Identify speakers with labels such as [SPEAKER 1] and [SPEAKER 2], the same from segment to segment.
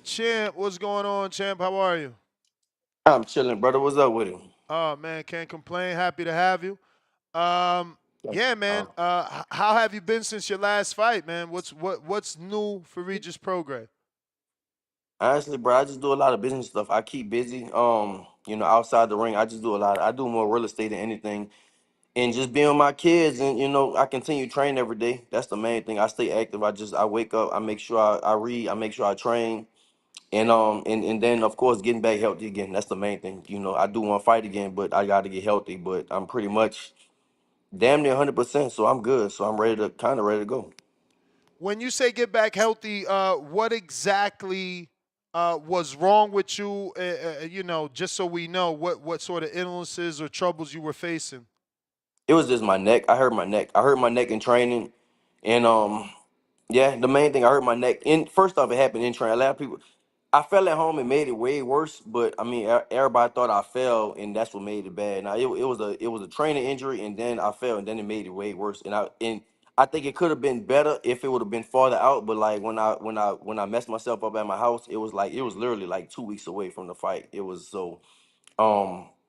[SPEAKER 1] Champ, what's going on, Champ? How are you?
[SPEAKER 2] I'm chilling, brother. What's up with him?
[SPEAKER 1] Oh man, can't complain. Happy to have you. Um, yeah, man.
[SPEAKER 2] Um,
[SPEAKER 1] How have you been since your last fight, man? What's new for Regis Prograis?
[SPEAKER 2] Honestly, bro, I just do a lot of business stuff. I keep busy. Outside the ring, I just do a lot. I do more real estate than anything, and just being with my kids, and I continue training every day. That's the main thing. I stay active. I wake up. I make sure I read. I make sure I train, and then of course getting back healthy again. That's the main thing. I do want to fight again, but I got to get healthy. But I'm pretty much damn near 100%, so I'm good. So I'm ready to go.
[SPEAKER 1] When you say get back healthy, what exactly was wrong with you? Just so we know what sort of illnesses or troubles you were facing.
[SPEAKER 2] It was just my neck. I hurt my neck. I hurt my neck in training, and yeah, the main thing I hurt my neck. In first off, it happened in training. A lot of people, I fell at home and made it way worse. But I mean, everybody thought I fell, and that's what made it bad. Now it was a training injury, and then I fell, and then it made it way worse. And I think it could have been better if it would have been farther out. But like when I messed myself up at my house, it was literally like 2 weeks away from the fight. It was so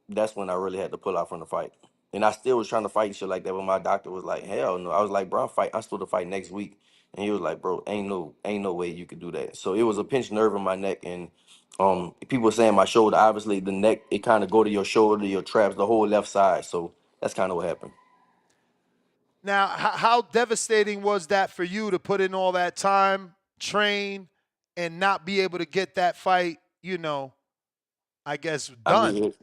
[SPEAKER 2] that's when I really had to pull out from the fight. And I still was trying to fight and shit like that, but my doctor was like, hell no. I was like, bro, I'm supposed to fight next week. And he was like, bro, ain't no way you could do that. So it was a pinched nerve in my neck, and people were saying my shoulder. Obviously the neck, it kind of go to your shoulder, your traps, the whole left side. So that's kind of what happened.
[SPEAKER 1] Now, how devastating was that for you to put in all that time, train, and not be able to get that fight, I guess,
[SPEAKER 2] I
[SPEAKER 1] done?
[SPEAKER 2] mean,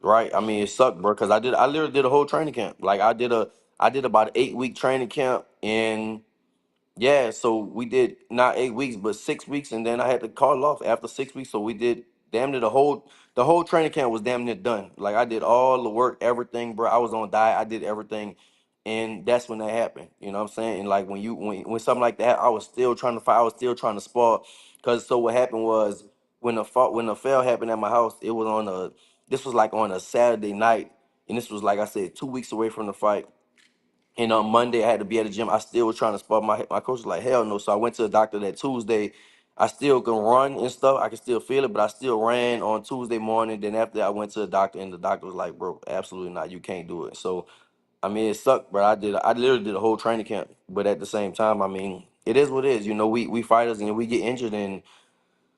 [SPEAKER 2] right. I mean, it sucked, bro, because I literally did a whole training camp. Like I did about an 8 week training camp, and yeah, so we did not 8 weeks, but 6 weeks, and then I had to call it off after 6 weeks. So we did damn near the whole training camp was damn near done. Like I did all the work, everything, bro. I was on diet, I did everything, and that's when that happened. You know what I'm saying? And like when something like that, I was still trying to fight. I was still trying to spar, cause so what happened was when the fail happened at my house, it was on a this was like on a Saturday night, and this was like I said 2 weeks away from the fight. And on Monday, I had to be at the gym. I still was trying to spar. My coach was like, hell no. So I went to the doctor that Tuesday. I still can run and stuff. I can still feel it, but I still ran on Tuesday morning. Then after that, I went to the doctor, and the doctor was like, bro, absolutely not. You can't do it. So, I mean, it sucked, but I literally did a whole training camp. But at the same time, I mean, it is what it is. We fighters, and we get injured, and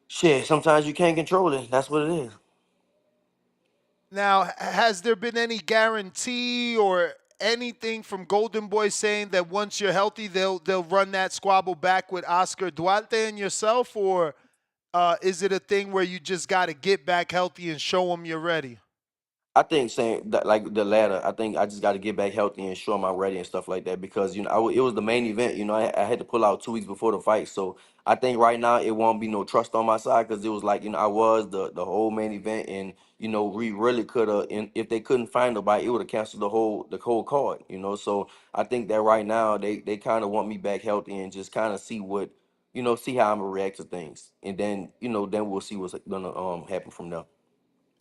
[SPEAKER 2] shit, sometimes you can't control it. That's what it is.
[SPEAKER 1] Now, has there been any guarantee or anything from Golden Boy saying that once you're healthy, they'll run that squabble back with Oscar Duarte and yourself, or is it a thing where you just got to get back healthy and show them you're ready?
[SPEAKER 2] I think saying that like the latter. I think I just got to get back healthy and show I'm ready and stuff like that because it was the main event. I had to pull out 2 weeks before the fight, so I think right now it won't be no trust on my side because it was like I was the whole main event, and we really could have. And if they couldn't find nobody, it would have canceled the whole card. So I think that right now they kind of want me back healthy and just kind of see see how I'm gonna react to things, and then we'll see what's gonna happen from there.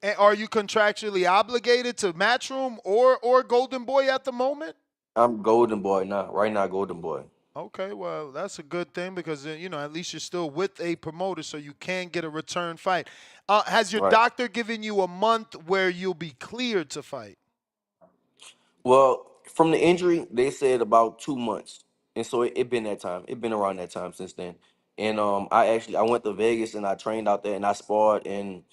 [SPEAKER 1] And are you contractually obligated to Matchroom or Golden Boy at the moment?
[SPEAKER 2] I'm Golden Boy now. Right now, Golden Boy.
[SPEAKER 1] Okay, well, that's a good thing because at least you're still with a promoter, so you can get a return fight. Has your
[SPEAKER 2] Right.
[SPEAKER 1] doctor given you a month where you'll be cleared to fight?
[SPEAKER 2] Well, from the injury, they said about 2 months, and so it been that time. It been around that time since then. And I went to Vegas and I trained out there and I sparred and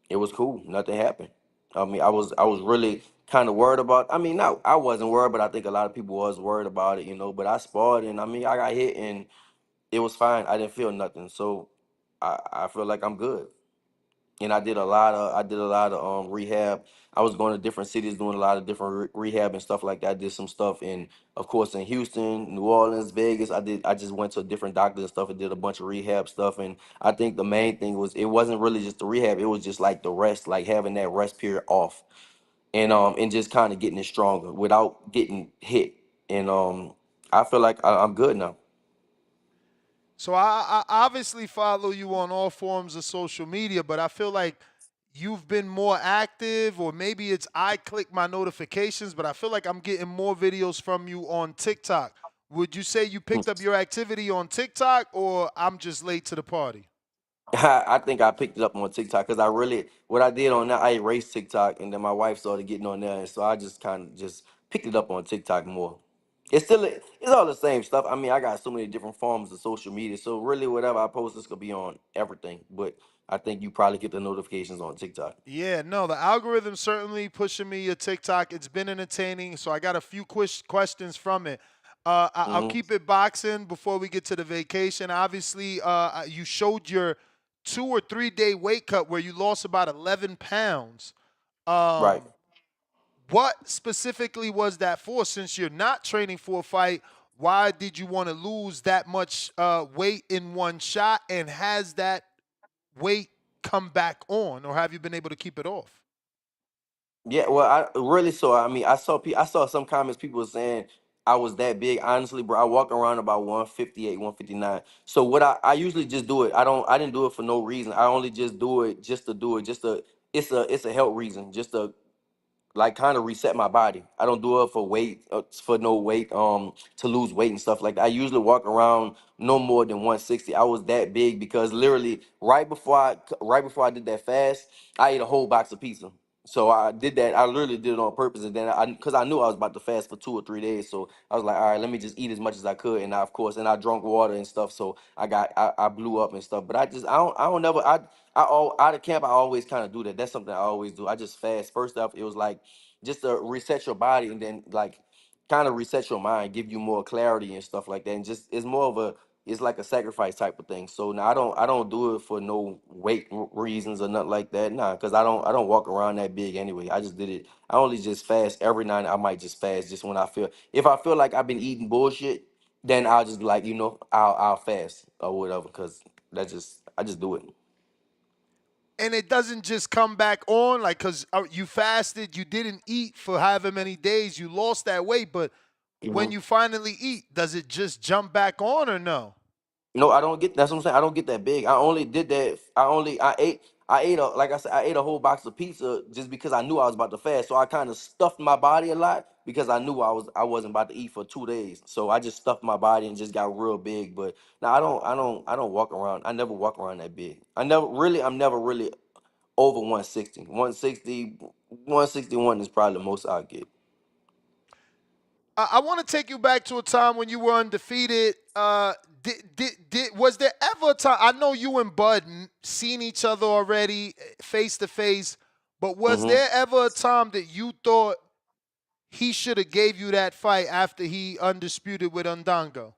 [SPEAKER 2] it was cool. Nothing happened. I mean, I was really kind of worried about. I mean, no, I wasn't worried, but I think a lot of people was worried about it. But I sparred and I mean, I got hit and it was fine. I didn't feel nothing, so I feel like I'm good. And I did a lot of rehab. I was going to different cities doing a lot of different rehab and stuff like that. I did some stuff in, of course, in Houston, New Orleans, Vegas. I just went to different doctors and stuff and did a bunch of rehab stuff. And I think the main thing was it wasn't really just the rehab. It was just like the rest, like having that rest period off, and just kind of getting it stronger without getting hit. And I feel like I'm good now.
[SPEAKER 1] So I obviously follow you on all forms of social media, but I feel like you've been more active, or maybe it's I click my notifications, but I feel like I'm getting more videos from you on TikTok. Would you say you picked up your activity on TikTok, or I'm just late to the party?
[SPEAKER 2] I think I picked it up on TikTok because I really what I did on that I erased TikTok and then my wife started getting on there and so I just kind of just picked it up on TikTok more. It's all the same stuff. I mean, I got so many different forms of social media, so really whatever I post is gonna be on everything. But I think you probably get the notifications on TikTok.
[SPEAKER 1] Yeah, no, the algorithm certainly pushing me a TikTok. It's been entertaining, so I got a few questions from it. I'll
[SPEAKER 2] Hmm.
[SPEAKER 1] keep it boxing before we get to the vacation. Obviously, you showed your 2 or 3 day weight cut where you lost about 11 pounds.
[SPEAKER 2] Right.
[SPEAKER 1] What specifically was that for? Since you're not training for a fight, why did you want to lose that much weight in one shot? And has that weight come back on, or have you been able to keep it off?
[SPEAKER 2] Yeah, well, I really saw. I mean, I saw some comments people were saying I was that big. Honestly, bro, I walk around about 158, 159. So what I usually just do it. I didn't do it for no reason. I only just do it just to do it. Just to it's a health reason. Just to like kind of reset my body. I don't do it for weight, for no weight, to lose weight and stuff like that. I usually walk around no more than 160. I was that big because literally right before I did that fast, I ate a whole box of pizza. So I did that. I literally did it on purpose, and then because I knew I was about to fast for 2 or 3 days, so I was like, all right, let me just eat as much as I could, and of course, and I drank water and stuff, so I blew up and stuff. But I don't never out of camp I always kind of do that. That's something I always do. I just fast. First off, it was like just to reset your body and then like kind of reset your mind, give you more clarity and stuff like that. And just it's more of a it's like a sacrifice type of thing. So now I don't do it for no reasons or nothing like that. Nah, because I don't walk around that big anyway. I just did it. I only just fast every night. I might just fast just when I feel if I feel like I've been eating bullshit, then I'll just be like I'll fast or whatever because that just I just do it.
[SPEAKER 1] And it doesn't just come back on, like, because you fasted, you didn't eat for however many days, you lost that weight, but when you finally eat, does it just jump back on or no?
[SPEAKER 2] No, I don't get. That's what I'm saying. I don't get that big. I only did that. I ate a like I said. I ate a whole box of pizza just because I knew I was about to fast. So I kind of stuffed my body a lot because I knew I wasn't about to eat for 2 days. So I just stuffed my body and just got real big. But now I don't walk around. I never walk around that big. I'm never really over 160. 161 is probably the most I get.
[SPEAKER 1] I want to take you back to a time when you were undefeated. Was there ever a time? I know you and Bud seen each other already face to face, but was
[SPEAKER 2] Hmm.
[SPEAKER 1] there ever a time that you thought he should have gave you that fight after he undisputed with Undango?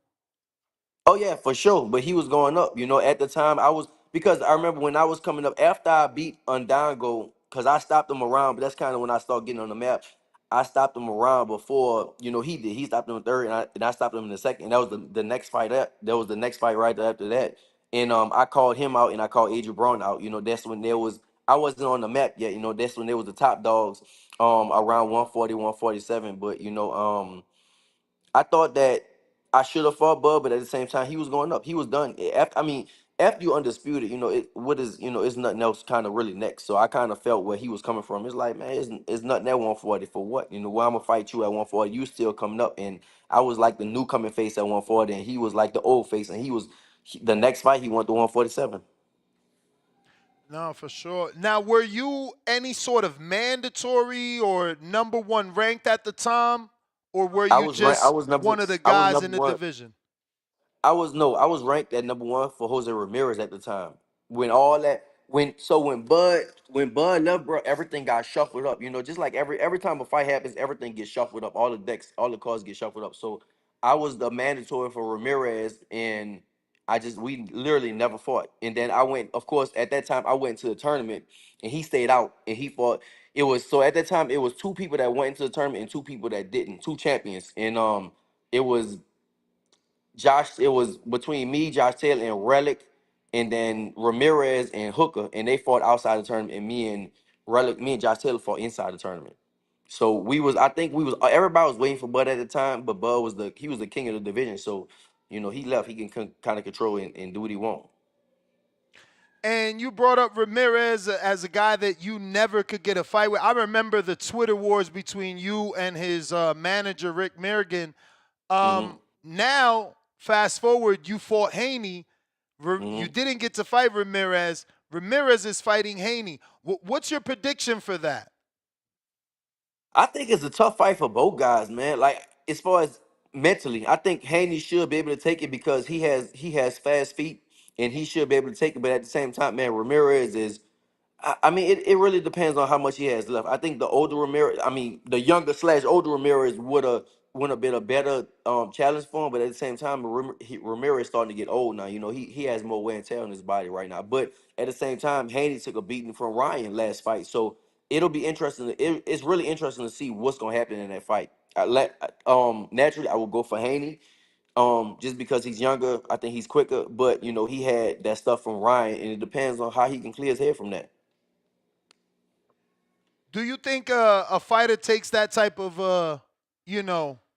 [SPEAKER 2] Oh yeah, for sure. But he was going up. You know, at the time I was because I remember when I was coming up after I beat Undango, because I stopped him around, but that's kind of when I started getting on the map. I stopped him around before, he did. He stopped him in third and I stopped him in the second. And that was the next fight that was the next fight right after that. And I called him out and I called Adrian Brown out. That's when there was I wasn't on the map yet. That's when there was the top dogs around 140, 147. But I thought that I should have fought Bud, but at the same time, he was going up. He was done. After you undisputed, it's nothing else kind of really next. So I kind of felt where he was coming from. It's like, man, it's nothing at 140 for what? Why I'm gonna fight you at 140? You still coming up, and I was like the new coming face at 140, and he was like the old face, and the next fight he went to 147.
[SPEAKER 1] No, for sure. Now, were you any sort of mandatory or number one ranked at the time, or were
[SPEAKER 2] I
[SPEAKER 1] you
[SPEAKER 2] was ranked. I
[SPEAKER 1] just
[SPEAKER 2] was number.
[SPEAKER 1] one of the
[SPEAKER 2] I was
[SPEAKER 1] guys in
[SPEAKER 2] number
[SPEAKER 1] the
[SPEAKER 2] one.
[SPEAKER 1] division?
[SPEAKER 2] I was ranked at number one for Jose Ramirez at the time. When all that when Bud left, bro, everything got shuffled up. Just like every time a fight happens, everything gets shuffled up. All the decks, all the cards get shuffled up. So I was the mandatory for Ramirez, and we literally never fought. And then I went, of course, at that time I went to the tournament, and he stayed out, and he fought. It was so at that time it was two people that went into the tournament and two people that didn't, two champions, and it was it was between me, Josh Taylor, and Relic, and then Ramirez and Hooker, and they fought outside the tournament, and me and Josh Taylor fought inside the tournament. So I think we was, everybody was waiting for Bud at the time, but Bud was he was the king of the division. So, he left. He can kind of control and do what he want.
[SPEAKER 1] And you brought up Ramirez as a guy that you never could get a fight with. I remember the Twitter wars between you and his manager, Rick Merrigan.
[SPEAKER 2] Hmm.
[SPEAKER 1] Now, fast forward, you fought Haney. You
[SPEAKER 2] Hmm.
[SPEAKER 1] didn't get to fight Ramirez. Ramirez is fighting Haney. What's your prediction for that?
[SPEAKER 2] I think it's a tough fight for both guys, man. Like as far as mentally, I think Haney should be able to take it because he has fast feet and he should be able to take it. But at the same time, man, Ramirez is. I mean, it really depends on how much he has left. I think the older Ramirez, I mean, the younger slash older Ramirez would have been a better challenge for him. But at the same time, Ramirez starting to get old now. You know, he has more wear and tear on his body right now. But at the same time, Haney took a beating from Ryan last fight, so it'll be interesting. It's really interesting to see what's gonna happen in that fight. Naturally, I will go for Haney. Just because he's younger, I think he's quicker. But you know, he had that stuff from Ryan, and it depends on how he can clear his head from that.
[SPEAKER 1] Do you think a fighter takes that type of,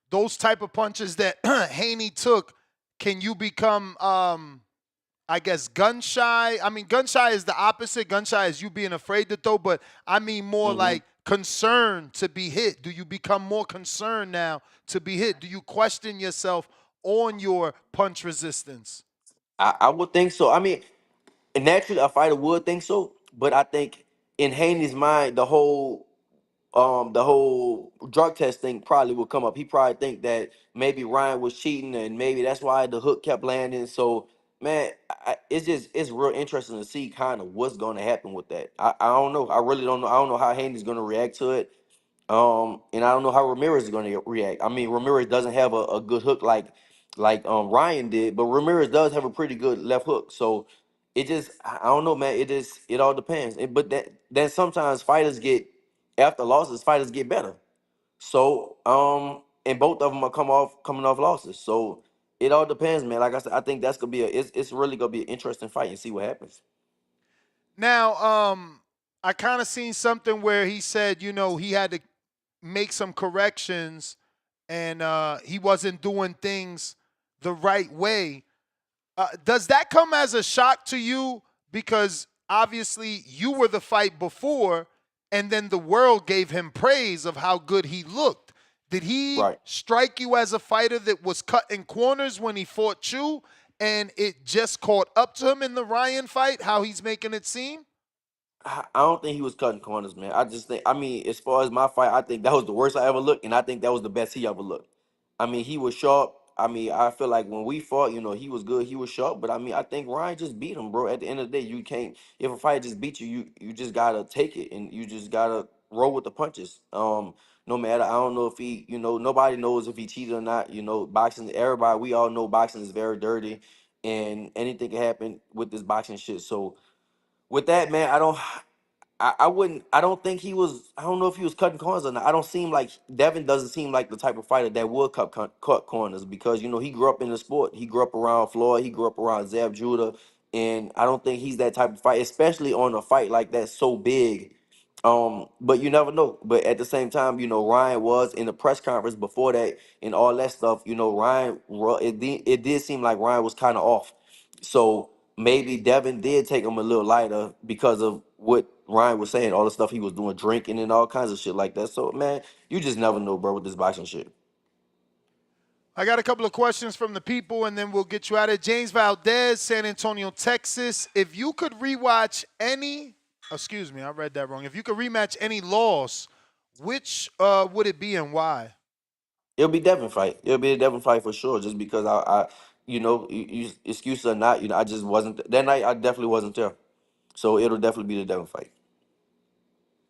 [SPEAKER 1] those type of punches that Haney took? Can you become, I guess, gun shy? I mean, gun shy is the opposite. Gun shy is you being afraid to throw, but I mean more
[SPEAKER 2] Hmm.
[SPEAKER 1] like concerned to be hit. Do you become more concerned now to be hit? Do you question yourself on your punch resistance?
[SPEAKER 2] I would think so. I mean, naturally, a fighter would think so, but I think in Haney's mind, the whole drug test thing probably will come up. He probably think that maybe Ryan was cheating and maybe that's why the hook kept landing. So man, it's real interesting to see kind of what's going to happen with that. I don't know. I really don't know. I don't know how Haney's going to react to it. And I don't know how Ramirez is going to react. I mean, Ramirez doesn't have a good hook like Ryan did, but Ramirez does have a pretty good left hook. So it just I don't know, man. It all depends. But then sometimes fighters get after losses, fighters get better. So and both of them are coming off losses. So it all depends, man. Like I said, I think that's gonna be it's really gonna be an interesting fight and see what happens.
[SPEAKER 1] Now, I kind of seen something where he said, he had to make some corrections and he wasn't doing things the right way. Does that come as a shock to you? Because obviously you were the fight before, and then the world gave him praise of how good he looked. Did he
[SPEAKER 2] Right.
[SPEAKER 1] strike you as a fighter that was cutting corners when he fought you, and it just caught up to him in the Ryan fight, how he's making it seem?
[SPEAKER 2] I don't think he was cutting corners, man. I just think, I mean, as far as my fight, I think that was the worst I ever looked, and I think that was the best he ever looked. I mean, he was sharp. I mean, I feel like when we fought, you know, he was good, he was sharp. But I mean, I think Ryan just beat him, bro. At the end of the day, you can't. If a fight just beat you, you just gotta take it, and you just gotta roll with the punches. No matter, I don't know if he, you know, nobody knows if he cheated or not. You know, boxing. Everybody, we all know boxing is very dirty, and anything can happen with this boxing shit. So with that, man, I wouldn't. I don't think he was. I don't know if he was cutting corners or not. I don't seem like Devin doesn't seem like the type of fighter that would cut corners because you know he grew up in the sport. He grew up around Floyd. He grew up around Zab Judah, and I don't think he's that type of fight, especially on a fight like that so big. But you never know. But at the same time, you know Ryan was in the press conference before that and all that stuff. You know it did seem like Ryan was kind of off. So maybe Devin did take him a little lighter because of what Ryan was saying, all the stuff he was doing, drinking and all kinds of shit like that. So man, you just never know, bro, with this boxing shit.
[SPEAKER 1] I got a couple of questions from the people, and then we'll get you out of it. James Valdez, San Antonio, Texas. If you could rewatch any, excuse me, I read that wrong. If you could rematch any loss, which would it be and why?
[SPEAKER 2] It'll be Devin fight. It'll be a Devin fight for sure. Just because you know, excuse or not, you know, I just wasn't that night. I definitely wasn't there. So it'll definitely be the Devin fight.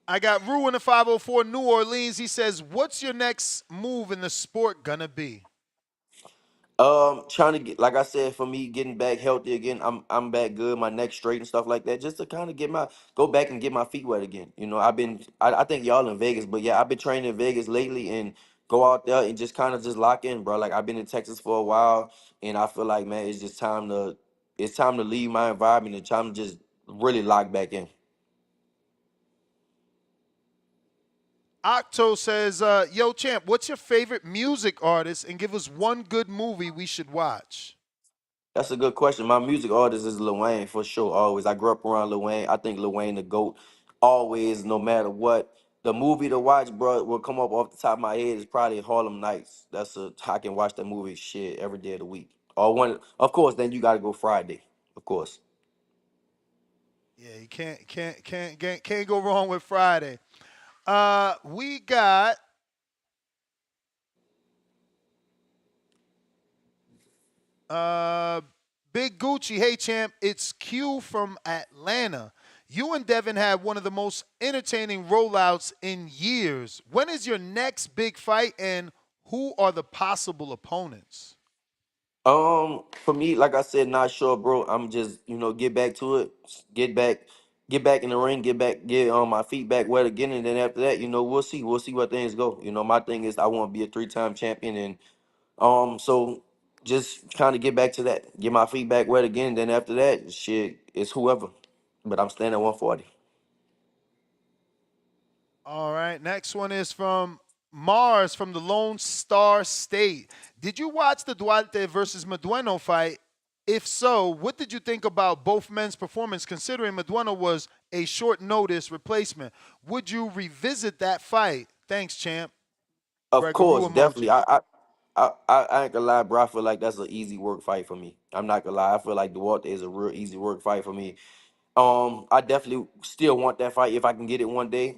[SPEAKER 1] I got Rue in the 504 New Orleans. He says, what's your next move in the sport gonna be?
[SPEAKER 2] Trying to get, like I said, for me getting back healthy again. I'm back good, my neck straight and stuff like that. Just to kind of go back and get my feet wet again. You know, I think y'all in Vegas, but yeah, I've been training in Vegas lately and go out there and just kind of just lock in, bro. Like I've been in Texas for a while, and I feel like man, it's time to leave my environment and time to just really lock back in.
[SPEAKER 1] Octo says, yo, champ, what's your favorite music artist? And give us one good movie we should watch.
[SPEAKER 2] That's a good question. My music artist is Lil Wayne for sure. Always, I grew up around Lil Wayne. I think Lil Wayne the goat. Always, no matter what. The movie to watch, bro, will come up off the top of my head is probably Harlem Nights. I can watch that movie shit every day of the week. Or one, of course. Then you got to go Friday. of course.
[SPEAKER 1] Yeah, you can't go wrong with Friday. We got Uh, Big Gucci, hey champ, it's Q from Atlanta. You and Devin had one of the most entertaining rollouts in years. When is your next big fight, and who are the possible opponents?
[SPEAKER 2] For me, like I said, not sure, bro. I'm just, get back to it, get back in the ring, get my feet back wet again, and then after that, we'll see where things go. My thing is I want to be a 3-time champion, and so just kind of get back to that, get my feet back wet again, and then after that, shit, it's whoever. But I'm staying at 140.
[SPEAKER 1] All right, next one is from Mars from the Lone Star State. Did you watch the Duarte versus Madueno fight? If so, what did you think about both men's performance considering Madueno was a short notice replacement? Would you revisit that fight? Thanks, champ.
[SPEAKER 2] Of
[SPEAKER 1] Gregaroo
[SPEAKER 2] course, definitely.
[SPEAKER 1] emoji.
[SPEAKER 2] I ain't gonna lie, bro. I feel like that's an easy work fight for me. I'm not gonna lie. I feel like Dewalt is a real easy work fight for me. I definitely still want that fight if I can get it one day.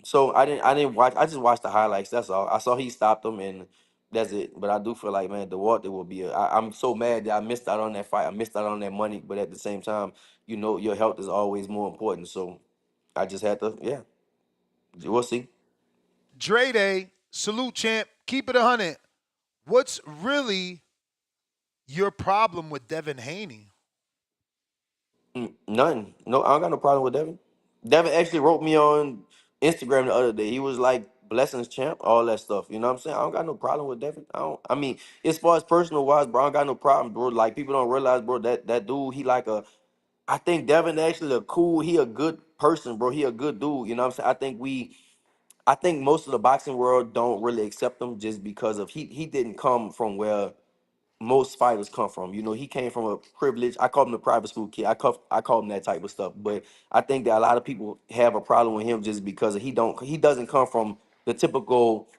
[SPEAKER 2] So I didn't watch. I just watched the highlights. That's all. I saw he stopped him, and that's it. But I do feel like, man, Dewalt will be. I'm so mad that I missed out on that fight. I missed out on that money. But at the same time, your health is always more important. So I just had to. Yeah, we'll see.
[SPEAKER 1] Dre Day, salute, champ. Keep it 100. What's really your problem with Devin Haney?
[SPEAKER 2] None. No, I don't got no problem with Devin. Devin actually wrote me on Instagram the other day. He was like, "Blessings, champ," all that stuff. You know what I'm saying? I don't got no problem with Devin. I don't. I mean, as far as personal wise, bro, I don't got no problem, bro. Like people don't realize, bro, that dude, he like a. I think Devin actually a cool. He a good person, bro. He a good dude. You know what I'm saying? I think most of the boxing world don't really accept him just because of he didn't come from where most fighters come from. He came from a privilege. I call him the private school kid. I call him that type of stuff. But I think that a lot of people have a problem with him just because he doesn't come from the typical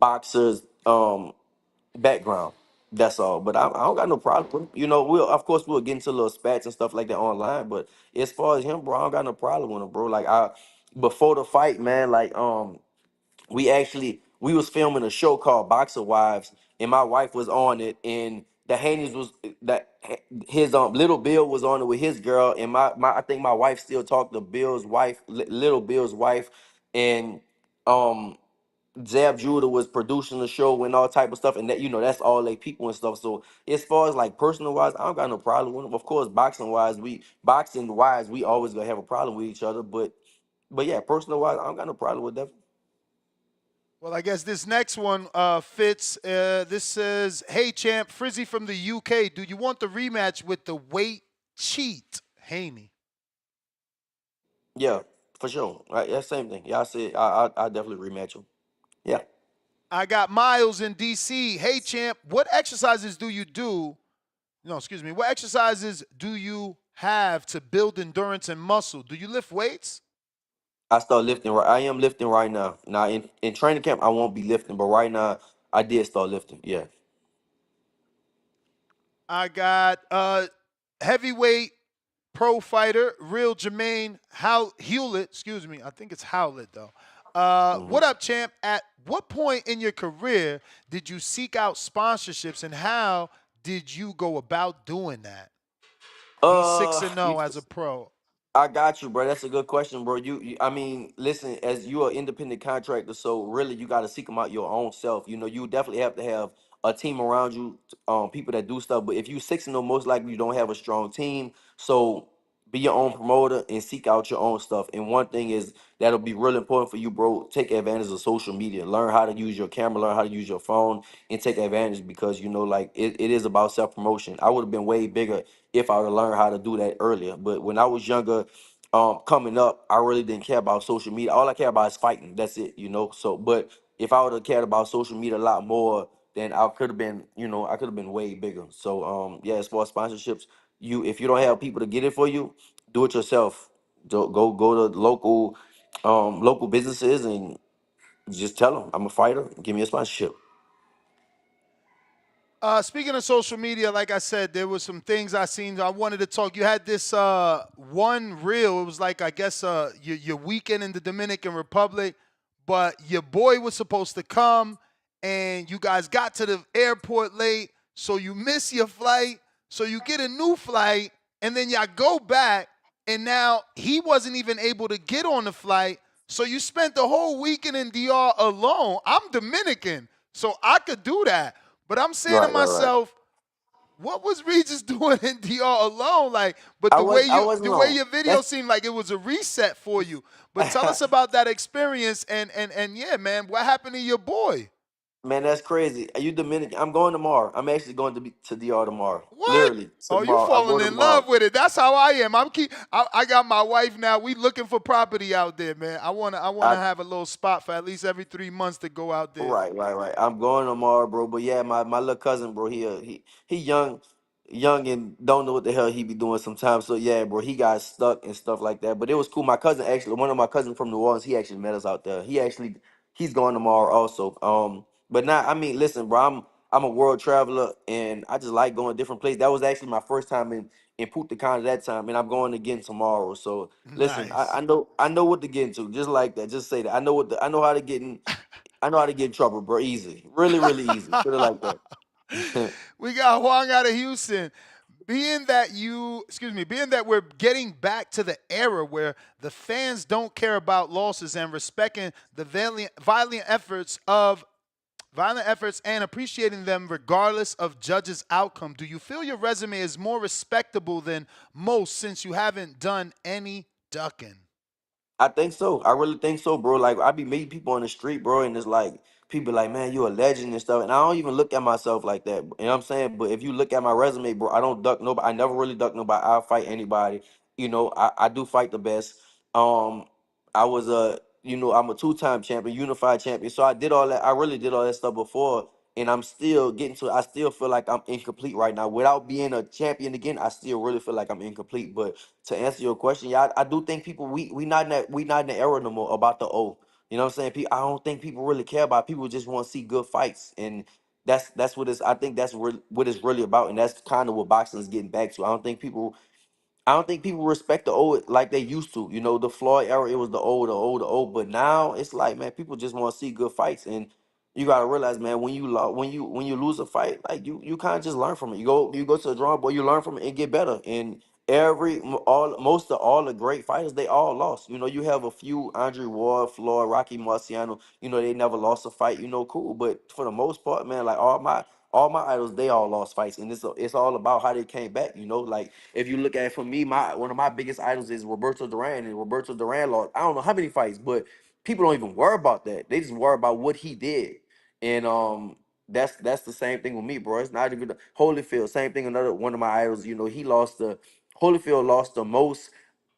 [SPEAKER 2] boxer's background. That's all. But I don't got no problem with him. We'll of course we'll get into little spats and stuff like that online. But as far as him, bro, I don't got no problem with him, bro. Like I before the fight, man, like we was filming a show called Boxer Wives, and my wife was on it, and the Haney's was that his little Bill was on it with his girl, and my I think my wife still talked to Bill's wife, little Bill's wife, and um Zab Judah was producing the show and all type of stuff, and that that's all they people and stuff. So as far as like personal wise, I don't got no problem with them. Of course, boxing wise, we always gonna have a problem with each other, but yeah, personal wise, I don't got no problem with that.
[SPEAKER 1] Well, I guess this next one fits. This says, "Hey champ, Frizzy from the UK. Do you want the rematch with the weight cheat, Haney?"
[SPEAKER 2] Yeah, for sure. Right, yeah, same thing. Yeah, I said I definitely rematch him. Yeah,
[SPEAKER 1] I got Miles in DC. Hey champ, what exercises do you do? No, excuse me. What exercises do you have to build endurance and muscle? Do you lift weights?
[SPEAKER 2] I start lifting. Right, I am lifting right now. Now in training camp, I won't be lifting, but right now I did start lifting. Yeah,
[SPEAKER 1] I got heavyweight pro fighter, real Jermaine Hewlett. Excuse me. I think it's Howlett though.
[SPEAKER 2] hmm
[SPEAKER 1] What up, champ? At what point in your career did you seek out sponsorships, and how did you go about doing that? He's 6-0
[SPEAKER 2] you
[SPEAKER 1] as a pro.
[SPEAKER 2] I got you, bro. That's a good question, bro. I mean, listen, as you are independent contractor, so really you got to seek them out your own self. You definitely have to have a team around you, people that do stuff. But if you 6-0, most likely you don't have a strong team. So be your own promoter and seek out your own stuff. And one thing is that'll be real important for you, bro. Take advantage of social media. Learn how to use your camera, learn how to use your phone, and take advantage because like it is about self promotion. I would have been way bigger if I would have learned how to do that earlier. But when I was younger, coming up, I really didn't care about social media. All I care about is fighting. That's it. So, but if I would have cared about social media a lot more, then I could have been, I could have been way bigger. So, yeah, as far as sponsorships, if you don't have people to get it for you, do it yourself. Go to local businesses and just tell them I'm a fighter. Give me a sponsorship.
[SPEAKER 1] Speaking of social media, like I said, there was some things I seen. I wanted to talk. You had this one reel. It was like I guess your weekend in the Dominican Republic, but your boy was supposed to come, and you guys got to the airport late, so you miss your flight. So you get a new flight, and then y'all go back, and now he wasn't even able to get on the flight. So you spent the whole weekend in DR alone. I'm Dominican, so I could do that. But I'm saying to
[SPEAKER 2] Right, right, right.
[SPEAKER 1] myself, what was Regis doing in DR alone? Like, but
[SPEAKER 2] I wasn't
[SPEAKER 1] the way
[SPEAKER 2] alone.
[SPEAKER 1] your video
[SPEAKER 2] That's
[SPEAKER 1] seemed like it was a reset for you. But tell us about that experience and yeah, man, what happened to your boy?
[SPEAKER 2] Man, that's crazy. Are you Dominican? I'm going tomorrow. I'm actually going to DR tomorrow.
[SPEAKER 1] What?
[SPEAKER 2] Literally
[SPEAKER 1] Oh, you
[SPEAKER 2] tomorrow. I'm
[SPEAKER 1] falling
[SPEAKER 2] going
[SPEAKER 1] in love
[SPEAKER 2] tomorrow.
[SPEAKER 1] with it. That's how I am. I got my wife now. We looking for property out there, man. I wanna
[SPEAKER 2] I
[SPEAKER 1] have a little spot for at least every 3 months to go out there.
[SPEAKER 2] Right, right, right. I'm going tomorrow, bro. But yeah, my little cousin, bro, he young and don't know what the hell he be doing sometimes. So yeah, bro, he got stuck and stuff like that. But it was cool. My cousin actually, one of my cousins from New Orleans, he actually met us out there. He's going tomorrow also. But now I mean, listen, bro, I'm a world traveler and I just like going different places. That was actually my first time in Punta Cana that time, and I'm going again tomorrow. So listen,
[SPEAKER 1] Nice.
[SPEAKER 2] I know what to get into, just like that. Just say that. I know how to get in. I know how to get in trouble, bro. Easy. Really, really easy. Put it like that.
[SPEAKER 1] We got Huang out of Houston. Being that we're getting back to the era where the fans don't care about losses and respecting the violent efforts and appreciating them regardless of judges' outcome. Do you feel your resume is more respectable than most since you haven't done any ducking?
[SPEAKER 2] I think so. I really think so, bro. Like I be meeting people on the street, bro, and it's like people like, man, you a legend and stuff. And I don't even look at myself like that. You know what I'm saying? But if you look at my resume, bro, I don't duck nobody. I never really duck nobody. I'll fight anybody. You know, I do fight the best. Um, I was I'm a two-time champion, unified champion. So I did all that. I really did all that stuff before. And I'm still getting to I still feel like I'm incomplete right now. Without being a champion again, I still really feel like I'm incomplete. But to answer your question, yeah, I do think people we not in the era no more about the O. You know what I'm saying? I don't think people really care about. People just want to see good fights, and that's what it's. I think that's what it's really about, and that's kind of what boxing is getting back to. I don't think people respect the old like they used to. You know, the Floyd era, it was the old. But now it's like, man, people just want to see good fights, and you gotta realize, man, when you lose a fight, like you kind of just learn from it. You go to the drawing board, you learn from it and get better. And all most of all the great fighters, they all lost. You know, you have a few Andre Ward, Floyd, Rocky Marciano. You know, they never lost a fight. You know, cool. But for the most part, man, like all my idols, they all lost fights, and it's all about how they came back. You know, like if you look at it for me, my one of my biggest idols is Roberto Duran, and Roberto Duran lost I don't know how many fights, but people don't even worry about that. They just worry about what he did, and that's the same thing with me, bro. It's not even Holyfield. Same thing. Another one of my idols. You know, Holyfield lost the most.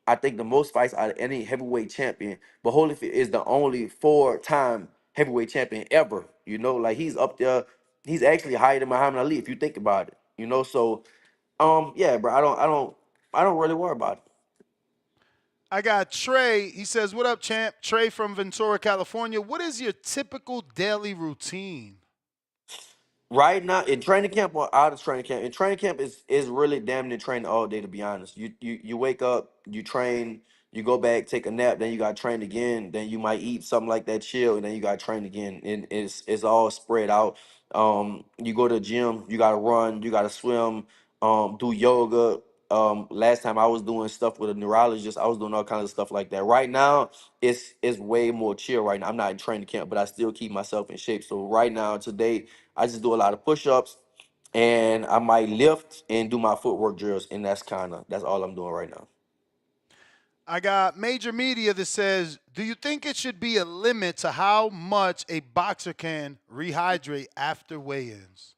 [SPEAKER 2] I think the most fights out of any heavyweight champion, but Holyfield is the only four-time heavyweight champion ever. You know, like he's up there. He's actually higher than Muhammad Ali if you think about it. You know, so yeah, bro. I don't really worry about it.
[SPEAKER 1] I got Trey. He says, "What up, champ?" Trey from Ventura, California. What is your typical daily routine?
[SPEAKER 2] Right now in training camp or out of training camp, in training camp is really damn near training all day, to be honest. You wake up, you train, you go back, take a nap, then you got to train again, then you might eat something like that, chill, and then you got to train again. And it's all spread out. You go to the gym, you got to run, you got to swim, do yoga. Last time I was doing stuff with a neurologist, I was doing all kinds of stuff like that. Right now, it's way more chill right now. I'm not in training camp, but I still keep myself in shape. So right now, today, I just do a lot of push-ups, and I might lift and do my footwork drills, and that's all I'm doing right now.
[SPEAKER 1] I got major media that says, "Do you think it should be a limit to how much a boxer can rehydrate after weigh-ins?"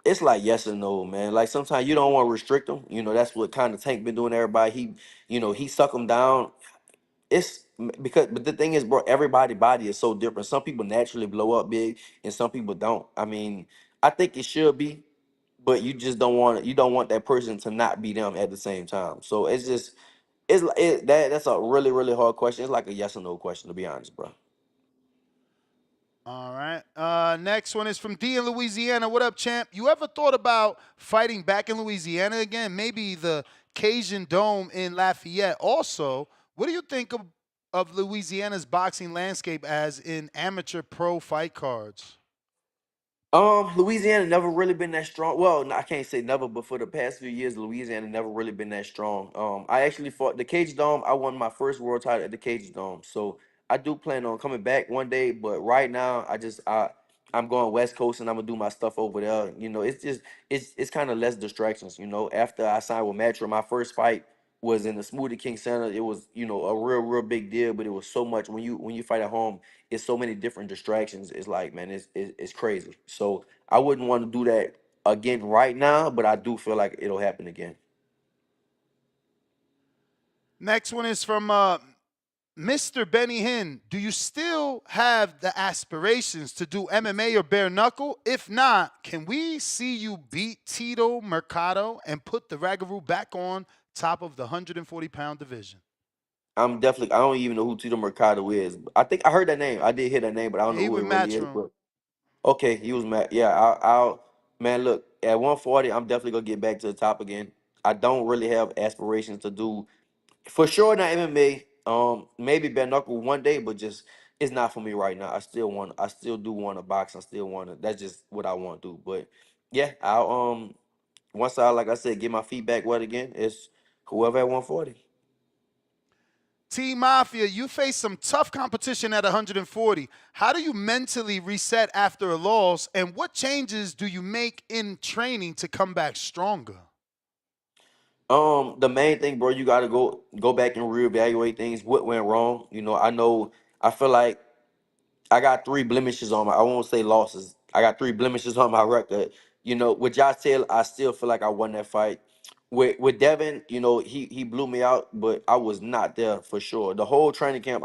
[SPEAKER 2] It's like yes or no, man. Like sometimes you don't want to restrict them. You know, that's what kind of Tank been doing. To everybody, he suck them down. But the thing is, bro, everybody body is so different. Some people naturally blow up big, and some people don't. I mean, I think it should be, but you don't want that person to not be them at the same time. So it's just that's a really really hard question. It's like a yes or no question, to be honest, bro.
[SPEAKER 1] All right. Next one is from D in Louisiana. What up, champ? You ever thought about fighting back in Louisiana again? Maybe the Cajun Dome in Lafayette. Also, what do you think of Louisiana's boxing landscape as in amateur pro fight cards?
[SPEAKER 2] Louisiana never really been that strong. Well, I can't say never, but for the past few years, Louisiana never really been that strong. I actually fought the Cage Dome. I won my first world title at the Cage Dome, so I do plan on coming back one day. But right now, I'm going West Coast and I'm gonna do my stuff over there. You know, it's just it's kind of less distractions. You know, after I signed with Metro, my first fight was in the Smoothie King Center. It was, you know, a real big deal, but it was so much when you fight at home, it's so many different distractions. It's like, man, it's crazy. So I wouldn't want to do that again right now, but I do feel like it'll happen again.
[SPEAKER 1] Next one is from Mr. Benny Hinn. Do you still have the aspirations to do MMA or bare knuckle? If not, can we see you beat Tito Mercado and put the Ragaroo back on top of the 140-pound division?
[SPEAKER 2] I'm definitely. I don't even know who Tito Mercado is. I think I heard that name. I did hear that name, but I don't
[SPEAKER 1] Yeah,
[SPEAKER 2] know
[SPEAKER 1] he
[SPEAKER 2] who it
[SPEAKER 1] with
[SPEAKER 2] really is.
[SPEAKER 1] Matchroom.
[SPEAKER 2] But okay, he was mad. Yeah, I'll man. Look, at 140, I'm definitely gonna get back to the top again. I don't really have aspirations to do for sure not MMA. Maybe bare knuckle one day, but just it's not for me right now. I still do want to box. I still want to. That's just what I want to do. But yeah, I'll once I like I said get my feedback wet again. It's whoever at 140.
[SPEAKER 1] T Mafia, you face some tough competition at 140. How do you mentally reset after a loss, and what changes do you make in training to come back stronger?
[SPEAKER 2] The main thing, bro, you gotta go back and reevaluate things. What went wrong? You know, I know. I feel like I got three blemishes on my. I won't say losses. I got three blemishes on my record. You know, with Josh Taylor, I still feel like I won that fight. With Devin, you know, he blew me out, but I was not there for sure. The whole training camp,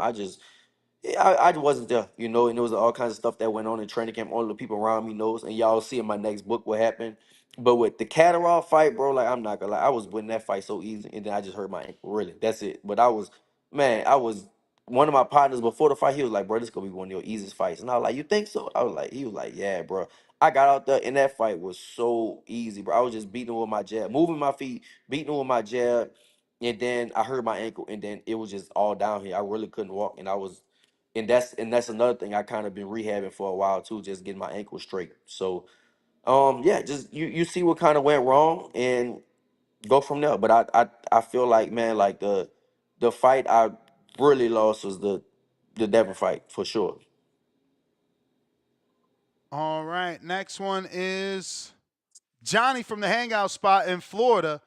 [SPEAKER 2] yeah, I wasn't there, you know, and there was all kinds of stuff that went on in training camp. All the people around me knows, and y'all see in my next book what happened. But with the Catterall fight, bro, like I'm not gonna lie, I was winning that fight so easy, and then I just hurt my ankle. Really, that's it. But man, I was one of my partners before the fight. He was like, "Bro, this gonna be one of your easiest fights," and I was like, "You think so?" He was like, "Yeah, bro." I got out there, and that fight was so easy, bro. I was just beating him with my jab, moving my feet, beating him with my jab, and then I hurt my ankle, and then it was just all down here. I really couldn't walk, and I was and that's another thing I kind of been rehabbing for a while too, just getting my ankle straight. So yeah, just you see what kind of went wrong and go from there. But I feel like, man, like the fight I really lost was the Devin fight for sure.
[SPEAKER 1] All right, next one is Johnny from the Hangout Spot in Florida.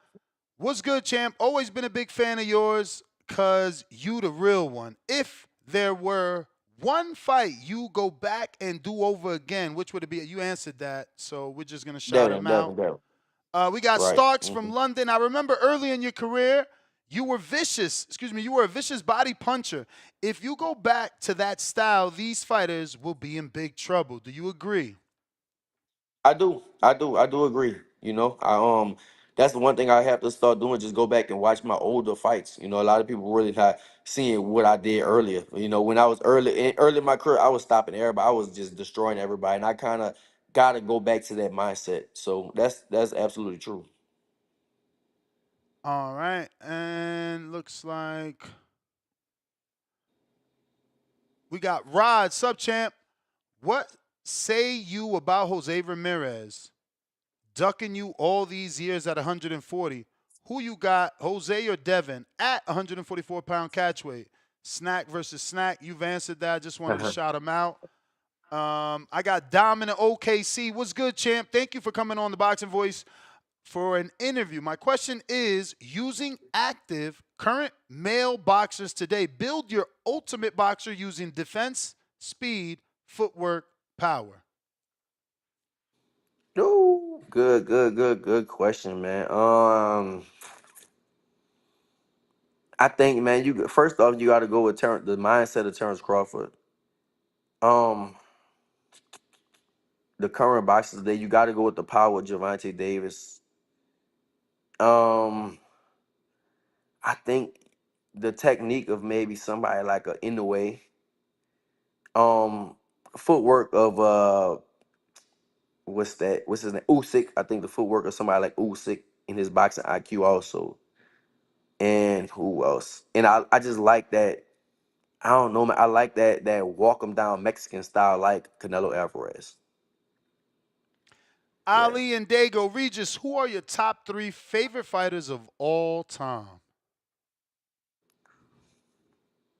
[SPEAKER 1] What's good, champ? Always been a big fan of yours because you the real one. If there were one fight you go back and do over again, which would it be? You answered that, so we're just going to shout him out.
[SPEAKER 2] Devin.
[SPEAKER 1] We got
[SPEAKER 2] Right.
[SPEAKER 1] Starks from London. I remember early in your career, you were vicious. Excuse me, you were a vicious body puncher. If you go back to that style, these fighters will be in big trouble. Do you agree?
[SPEAKER 2] I do agree. You know, that's the one thing I have to start doing. Just go back and watch my older fights. You know, a lot of people really not seeing what I did earlier. You know, when I was early in my career, I was stopping everybody. I was just destroying everybody, and I kind of got to go back to that mindset. So that's absolutely true.
[SPEAKER 1] All right, and looks like we got Rod, sub champ. What say you about Jose Ramirez ducking you all these years at 140? Who you got, Jose or Devin, at 144-pound catchweight? Snack versus snack. You've answered that. I just wanted to shout him out. I got Dom in the OKC. What's good, champ? Thank you for coming on the Boxing Voice for an interview. My question is, using active current male boxers today, build your ultimate boxer using defense, speed, footwork, power.
[SPEAKER 2] No, good question, man. I think, man, first off you got to go with the mindset of Terrence Crawford. Um, the current boxers today, you got to go with the power of Javante Davis. Um, I think the technique of maybe somebody like a Inoue. Um, footwork of what's that? What's his name? Usyk. I think the footwork of somebody like Usyk in his boxing IQ also. And who else? And I just like that. I don't know, man. I like that walk 'em down Mexican style like Canelo Alvarez. Yeah.
[SPEAKER 1] Ali and Dago, Regis, who are your top three favorite fighters of all time?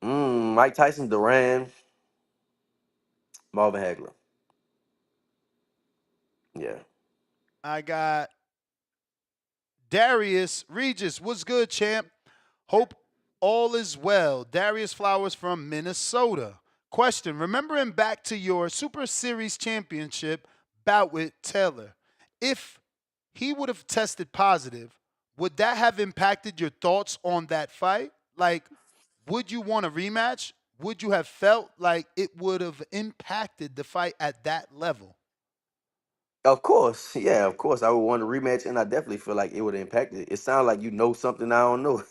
[SPEAKER 2] Mike Tyson, Duran, Marvin Hagler. Yeah.
[SPEAKER 1] I got Darius. Regis, what's good, champ? Hope all is well. Darius Flowers from Minnesota. Question: remembering back to your Super Series championship bout with Taylor, if he would have tested positive, would that have impacted your thoughts on that fight? Like, would you want a rematch? Would you have felt like it would have impacted the fight at that level?
[SPEAKER 2] Of course, yeah, of course. I would want a rematch, and I definitely feel like it would impact it. It sounds like you know something I don't know.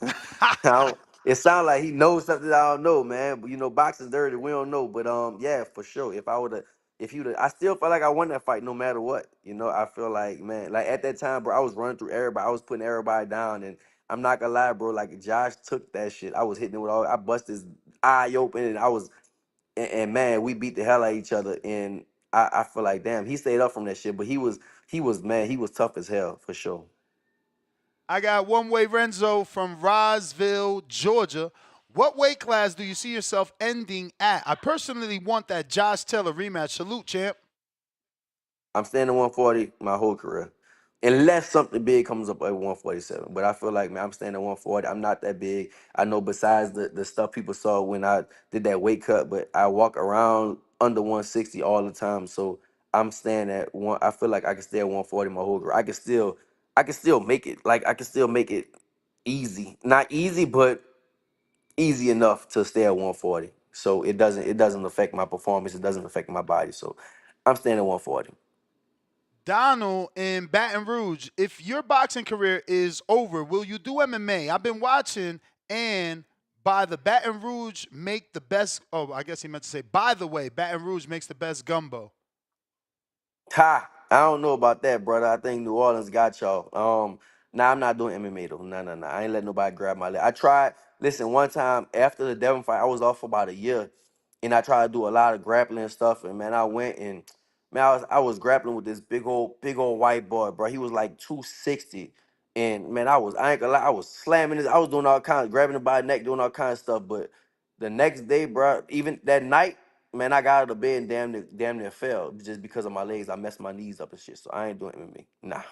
[SPEAKER 2] I don't, it sounds like he knows something I don't know, man. But boxing's dirty. We don't know. But yeah, for sure. If I would have, if you, I still feel like I won that fight no matter what. I feel like, man, like at that time, bro, I was running through everybody. I was putting everybody down, and I'm not gonna lie, bro. Like Josh took that shit. I was hitting it with all. I busted his eye open, and I was and man, we beat the hell out of each other. And I feel like, damn, he stayed up from that shit. But he was man, he was tough as hell for sure.
[SPEAKER 1] I got One Way Renzo from Roseville, Georgia. What weight class do you see yourself ending at? I personally want that Josh Taylor rematch. Salute, champ.
[SPEAKER 2] I'm staying at 140 my whole career. Unless something big comes up at 147. But I feel like, man, I'm staying at 140. I'm not that big. I know besides the stuff people saw when I did that weight cut, but I walk around under 160 all the time. So I'm staying at one. I feel like I can stay at 140 my whole career. I can still make it. Like I can still make it easy. Not easy, but easy enough to stay at 140. So it doesn't affect my performance. It doesn't affect my body. So I'm staying at 140.
[SPEAKER 1] Donald in Baton Rouge. If your boxing career is over, will you do MMA? I've been watching, and by the Baton Rouge make the best. Oh, I guess he meant to say, by the way, Baton Rouge makes the best gumbo.
[SPEAKER 2] Ha! I don't know about that, brother. I think New Orleans got y'all. Nah, I'm not doing MMA though. Nah, nah, nah. I ain't letting nobody grab my leg. I tried. Listen, one time after the Devin fight, I was off for about a year, and I tried to do a lot of grappling and stuff. And man, I went and man, I was grappling with this big old white boy, bro. He was like 260, and man, I ain't gonna lie, I was slamming this. I was doing all kinds, grabbing him by the neck, doing all kinds of stuff. But the next day, bro, even that night. Man, I got out of bed and damn near fell just because of my legs. I messed my knees up and shit. So I ain't doing MMA. Nah.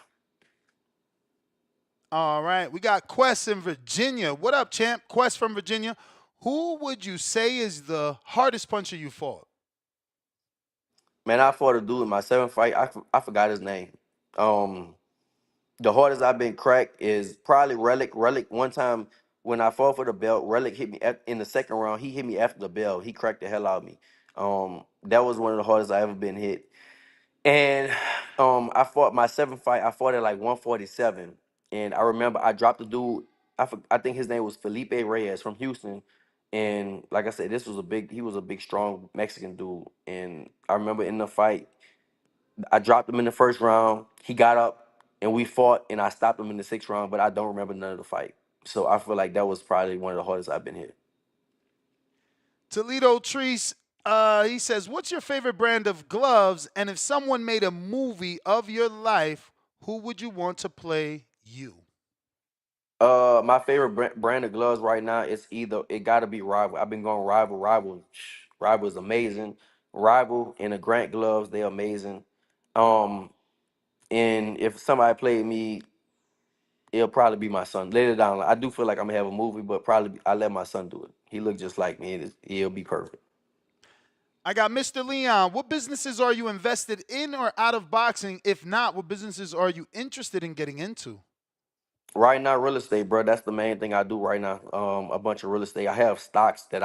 [SPEAKER 1] All right, we got Quest in Virginia. What up, champ? Quest from Virginia. Who would you say is the hardest puncher you fought?
[SPEAKER 2] Man, I fought a dude in my seventh fight. I forgot his name. Um, the hardest I've been cracked is probably Relic. Relic, one time when I fought for the belt, Relic hit me in the second round. He hit me after the bell. He cracked the hell out of me. That was one of the hardest I ever been hit. And I fought my seventh fight. I fought at like 147, and I remember I dropped the dude. I think his name was Felipe Reyes from Houston, and like I said, he was a big, strong Mexican dude. And I remember in the fight, I dropped him in the first round. He got up, and we fought, and I stopped him in the sixth round. But I don't remember none of the fight. So I feel like that was probably one of the hardest I've been hit.
[SPEAKER 1] Toledo Treese, he says, what's your favorite brand of gloves? And if someone made a movie of your life, who would you want to play you?
[SPEAKER 2] My favorite brand of gloves right now is either it got to be Rival. I've been going Rival. Rival is amazing. Rival and the Grant gloves, they're amazing. Um, and if somebody played me, it'll probably be my son. Later down, I do feel like I'm gonna have a movie, but I let my son do it. He look just like me. He'll be perfect.
[SPEAKER 1] I got Mr. Leon. What businesses are you invested in or out of boxing? If not, what businesses are you interested in getting into?
[SPEAKER 2] Right now, real estate, bro. That's the main thing I do right now. A bunch of real estate. I have stocks that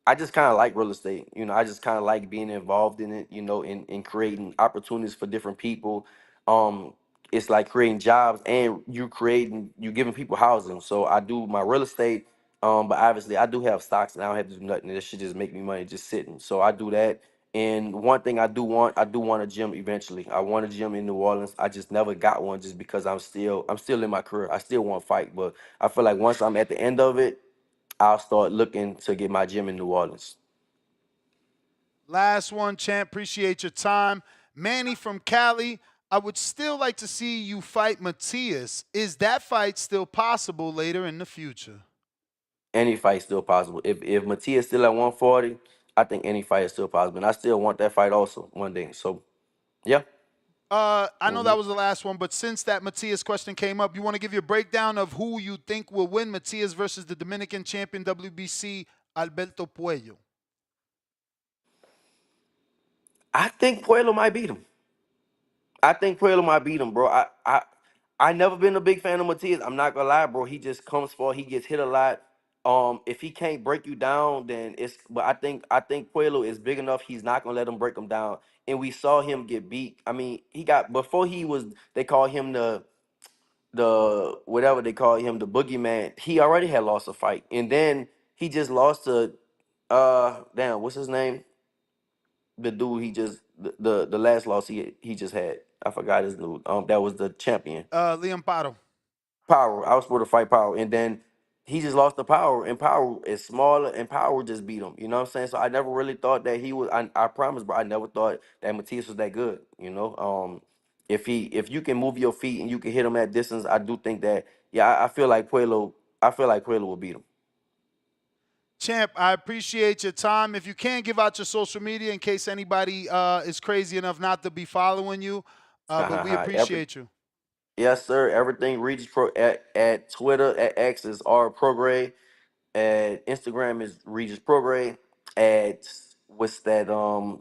[SPEAKER 2] I just kind of like real estate. I just kind of like being involved in it, in creating opportunities for different people. Um, it's like creating jobs and you giving people housing. So I do my real estate, but obviously I do have stocks and I don't have to do nothing. This should just make me money just sitting. So I do that. And one thing I do want a gym eventually. I want a gym in New Orleans. I just never got one just because I'm still in my career. I still want to fight, but I feel like once I'm at the end of it, I'll start looking to get my gym in New Orleans.
[SPEAKER 1] Last one, champ. Appreciate your time. Manny from Cali, I would still like to see you fight Matias. Is that fight still possible later in the future?
[SPEAKER 2] Any fight still possible. If Matias still at 140, I think any fight is still possible. And I still want that fight also one day. So yeah.
[SPEAKER 1] I know
[SPEAKER 2] hmm
[SPEAKER 1] that was the last one, but since that Matias question came up, you want to give your breakdown of who you think will win Matias versus the Dominican champion WBC, Alberto Puello?
[SPEAKER 2] I think Pueblo might beat him. I think Pueblo might beat him, bro. I never been a big fan of Matias. I'm not gonna lie, bro. He just comes for. He gets hit a lot. If he can't break you down, then it's. But I think Pueblo is big enough. He's not gonna let him break him down. And we saw him get beat. I mean, he got before he was. They call him the whatever they call him, the boogeyman. He already had lost a fight, and then he just lost to damn, what's his name? The dude he just the last loss he just had. I forgot his name. That was the champion.
[SPEAKER 1] Liam Paro.
[SPEAKER 2] Power. I was supposed to fight Power, and then he just lost the Power, and Power is smaller, and Power just beat him. You know what I'm saying? So I never really thought that he was. I promise, bro. I never thought that Matias was that good. You know, if you can move your feet and you can hit him at distance, I do think that. Yeah, I feel like Pueblo. I feel like Pueblo will beat him.
[SPEAKER 1] Champ, I appreciate your time. If you can give out your social media in case anybody is crazy enough not to be following you, but we
[SPEAKER 2] Every
[SPEAKER 1] appreciate you.
[SPEAKER 2] yes, sir. Everything Regis Pro at Twitter at X is R Prograis. At Instagram is Regis Prograis. At what's that?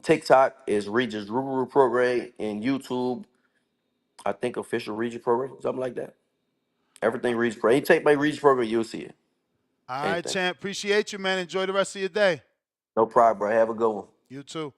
[SPEAKER 2] TikTok is Regis Ruru Prograis. And YouTube, I think official Regis Prograis, something like that. Everything Regis Prograis. You take my Regis Prograis, you'll see it.
[SPEAKER 1] All right,
[SPEAKER 2] Anything.
[SPEAKER 1] champ. Appreciate you, man. Enjoy the rest of your day.
[SPEAKER 2] No problem, bro. Have a good one.
[SPEAKER 1] You too.